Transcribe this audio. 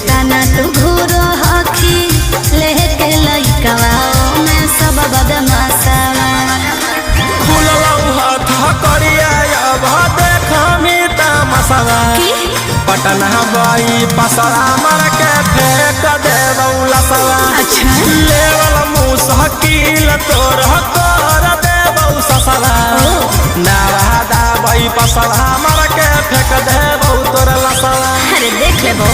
तना तू घूरो हखी लेके लइकवा में सब बदमाशवा खुललौ हाथ करिया अब देख मीता मसवा पटना बाई पसरा मार के फेंक देबौ लसवा अच्छा लेवल मुसकिल तोर कर देबौ ससवा नारादा बाई पसरा मार के फेंक देबौ तोर लसवा अरे देख लेबो